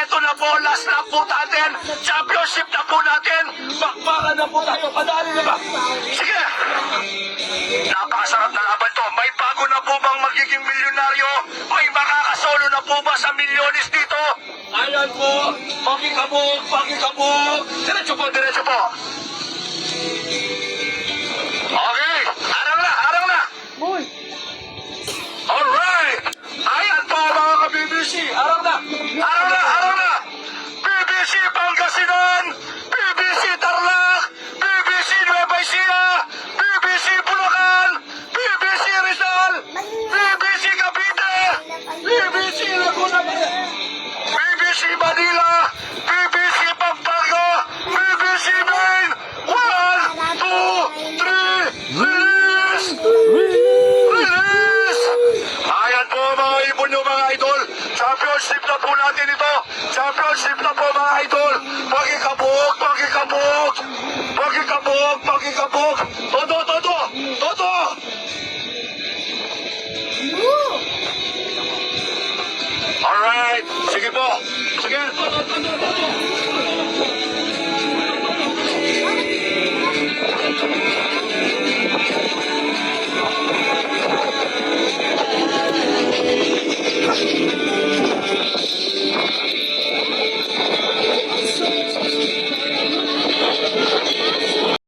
eto na po, last lap po natin. Championship na po natin. Bakbakan na po tayo. Padali na ba? Sige. Napakasarap na laban to. May bago na po bang magiging milyonaryo? May makakasolo na po ba sa milyones dito? Ayan po. Pakikabog, pakikabog. Diretso po, diretso po. Okay. Harang na, harang na. Boy! Alright! Ayan po mga ka-BBC! Harap na! Harap na! Harap na! BBC Pangasinan! BBC Tarlac! BBC Nueva Ecija! BBC Bulacan! BBC Rizal! BBC Cavite! BBC Laguna! BBC Manila! BBC Pampanga! BBC 9! 1, 2, 3! Release! Release! Ayan po mga ibon nyo mga idol. Championship na po natin ito. Championship na po mga idol. Pakikabog, pakikabog. Pakikabog, pakikabog. Todo, todo, todo. Alright. Sige po. Sige. Todo, todo, todo.